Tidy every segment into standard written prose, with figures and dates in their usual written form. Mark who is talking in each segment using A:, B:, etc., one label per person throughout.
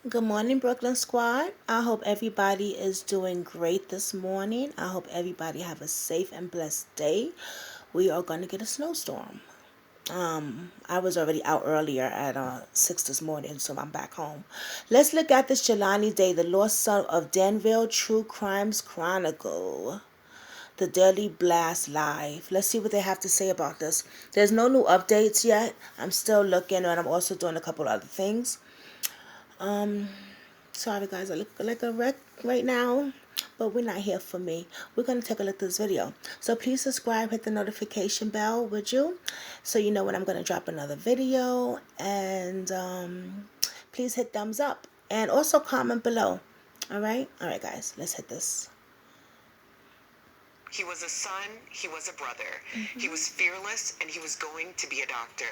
A: Good morning, Brooklyn Squad. I hope everybody is doing great this morning. I hope everybody have a safe and blessed day. We are going to get a snowstorm. I was already out earlier at 6 this morning, so I'm back home. Let's look at this Jelani Day, the lost son of Danville True Crimes Chronicle. The Daily Blast Live. Let's see what they have to say about this. There's no new updates yet. I'm still looking, and I'm also doing a couple other things. Sorry guys, I look like a wreck right now, but we're not here for me. We're going to take a look at this video. So please subscribe, hit the notification bell, would you? So you know when I'm going to drop another video. And please hit thumbs up. And also comment below. Alright? Alright guys, let's hit this.
B: He was a son, he was a brother. He was fearless, and he was going to be a doctor.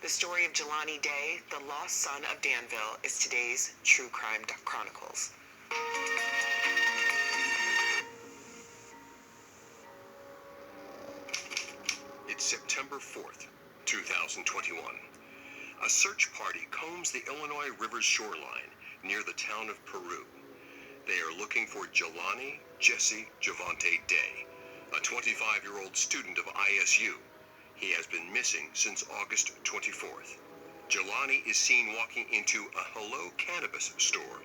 B: The story of Jelani Day, the lost son of Danville, is today's True Crime Chronicles.
C: It's September 4th, 2021. A search party combs the Illinois River's shoreline near the town of Peru. They are looking for Jelani Jesse Javante Day, a 25-year-old student of ISU. He has been missing since August 24th. Jelani is seen walking into a Hello Cannabis store,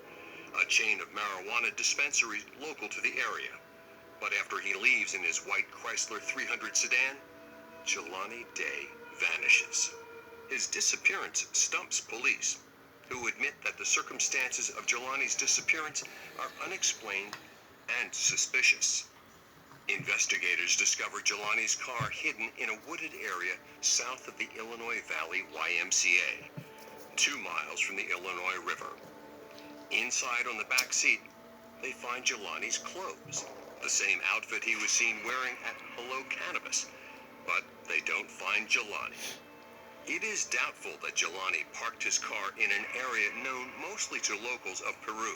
C: a chain of marijuana dispensaries local to the area. But after he leaves in his white Chrysler 300 sedan, Jelani Day vanishes. His disappearance stumps police, who admit that the circumstances of Jelani's disappearance are unexplained and suspicious. Investigators discovered Jelani's car hidden in a wooded area south of the Illinois Valley YMCA, 2 miles from the Illinois River. Inside on the back seat, they find Jelani's clothes, the same outfit he was seen wearing at Hello Cannabis, but they don't find Jelani. It is doubtful that Jelani parked his car in an area known mostly to locals of Peru.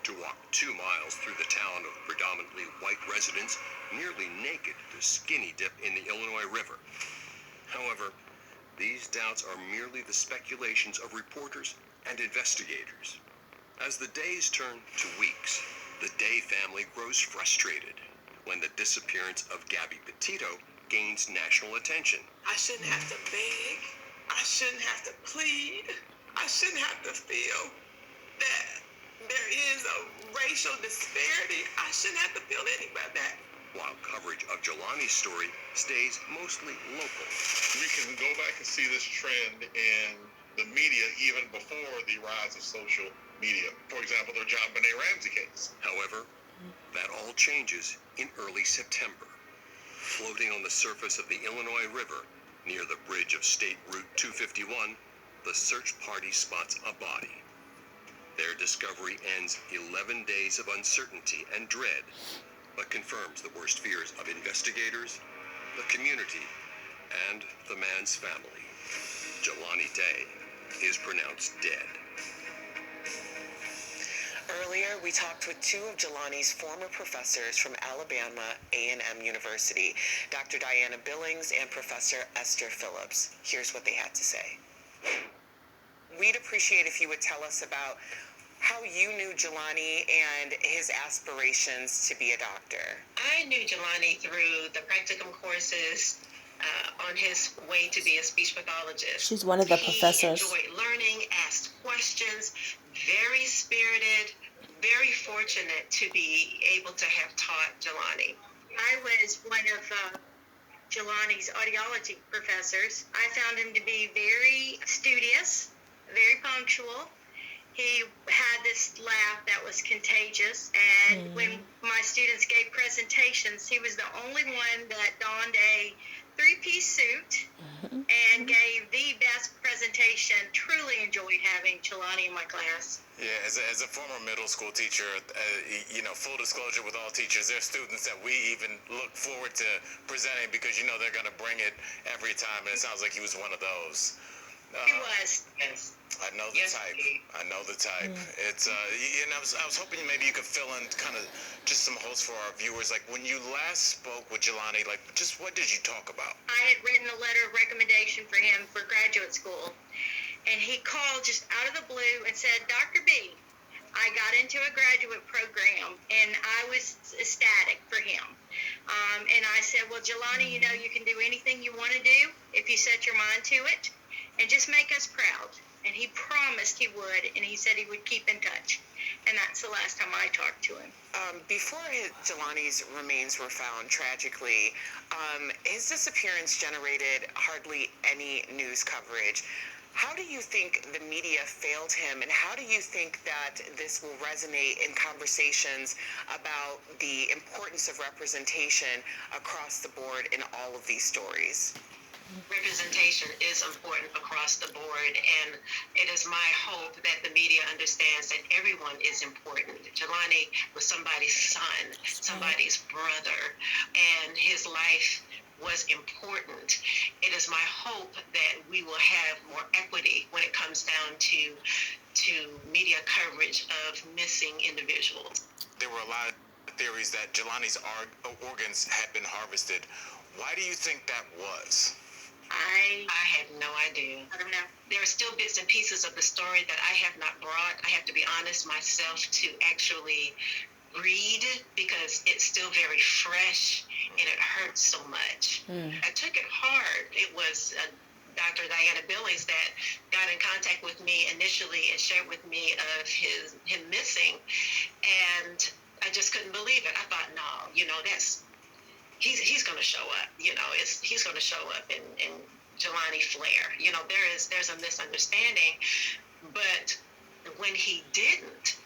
C: To walk 2 miles through the town of predominantly white residents, nearly naked to skinny dip in the Illinois River. However, these doubts are merely the speculations of reporters and investigators. As the days turn to weeks, the Day family grows frustrated when the disappearance of Gabby Petito gains national attention.
B: I shouldn't have to beg. I shouldn't have to plead. I shouldn't have to feel that there is a racial disparity. I shouldn't have to feel any about that.
C: While coverage of Jelani's story stays mostly local.
D: We can go back and see this trend in the media even before the rise of social media. For example, the John Benet Ramsey case.
C: However, that all changes in early September. Floating on the surface of the Illinois River near the bridge of State Route 251, the search party spots a body. Their discovery ends 11 days of uncertainty and dread, but confirms the worst fears of investigators, the community, and the man's family. Jelani Day is pronounced dead.
B: Earlier, we talked with 2 of Jelani's former professors from Alabama A&M University, Dr. Diana Billings and Professor Esther Phillips. Here's what they had to say. We'd appreciate if you would tell us about how you knew Jelani and his aspirations to be a doctor.
E: I knew Jelani through the practicum courses on his way to be a speech pathologist.
A: She's one of the professors.
E: He enjoyed learning, asked questions, very spirited, very fortunate to be able to have taught Jelani.
F: I was one of Jelani's audiology professors. I found him to be very studious, very punctual. He had this laugh that was contagious, and when my students gave presentations, he was the only one that donned a 3-piece suit and gave the best presentation. Truly enjoyed having Jelani in my class.
G: Yeah, as a former middle school teacher, full disclosure with all teachers, there's students that we even look forward to presenting because they're going to bring it every time, and it sounds like he was one of those.
F: He was.
E: Yes.
G: I know the type. I know the type. It's and I was hoping maybe you could fill in kind of just some holes for our viewers. Like when you last spoke with Jelani, like just what did you talk about?
F: I had written a letter of recommendation for him for graduate school, and he called just out of the blue and said, "Dr. B, I got into a graduate program, and I was ecstatic for him. And I said, well, Jelani, you know, you can do anything you want to do if you set your mind to it, and just make us proud. And he promised he would, and he said he would keep in touch. And that's the last time I talked to him.
B: Before Jelani's remains were found tragically, his disappearance generated hardly any news coverage. How do you think the media failed him, and how do you think that this will resonate in conversations about the importance of representation across the board in all of these stories?
E: Representation is important across the board, and it is my hope that the media understands that everyone is important. Jelani was somebody's son, somebody's brother, and his life was important. It is my hope that we will have more equity when it comes down to media coverage of missing individuals.
G: There were a lot of theories that Jelani's organs had been harvested. Why do you think that was?
E: I have no idea.
F: I don't know.
E: There are still bits and pieces of the story that I have not brought, I have to be honest myself, to actually read, because it's still very fresh and it hurts so much. I took it hard. It was Dr. Diana Billings that got in contact with me initially and shared with me of him missing, and I just couldn't believe it. I thought, no, you know, he's going to show up. You know, he's going to show up in Jelani Flair. You know, there's a misunderstanding, but when he didn't.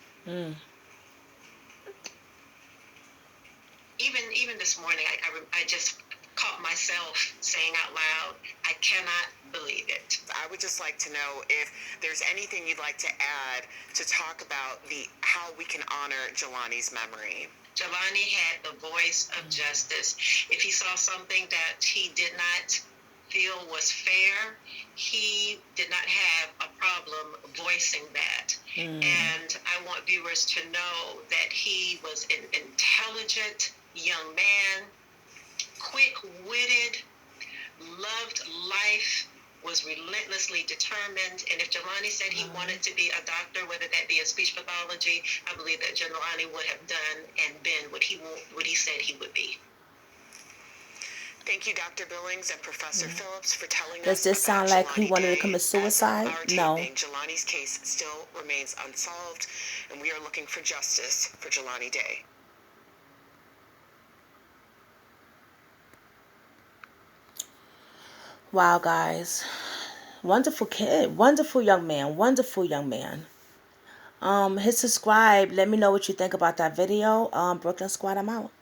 E: Even this morning, I just caught myself saying out loud, I cannot believe it.
B: I would just like to know if there's anything you'd like to add to talk about how we can honor Jelani's memory.
E: Jelani had the voice of justice. If he saw something that he did not feel was fair, he did not have a problem voicing that. And I want viewers to know that he was an intelligent young man, quick-witted, loved life, was relentlessly determined. And if Jelani said he wanted to be a doctor, whether that be in speech pathology, I believe that Jelani would have done and been what he said he would be.
B: Thank you, Dr. Billings and Professor Phillips, for telling us.
A: Does this sound like he wanted to commit suicide? No.
B: Jelani's case still remains unsolved, and we are looking for justice for Jelani Day.
A: Wow, guys. Wonderful kid. Wonderful young man. Wonderful young man. Hit subscribe. Let me know what you think about that video. Brooklyn Squad, I'm out.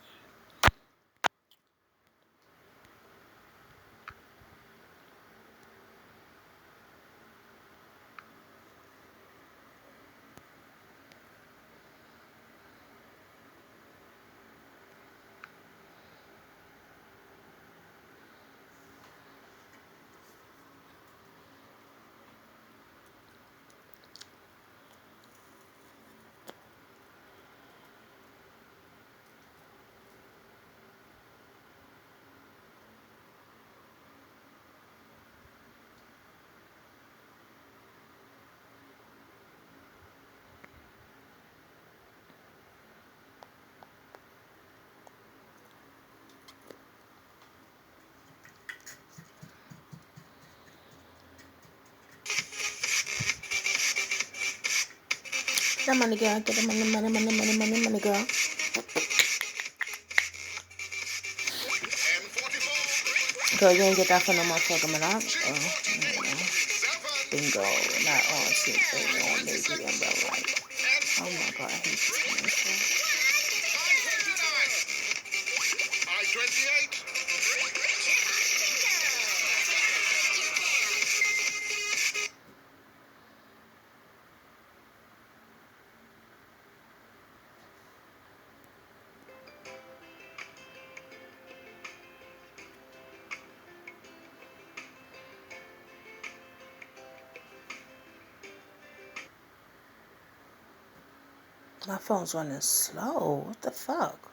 A: Get the money, girl. Get the money, girl. Girl, you ain't get that for no motherfucking minute. Bingo. Not on shit. On maybe umbrella light. Oh my god, I hate this commercial.
D: I-28.
A: My phone's running slow. What the fuck?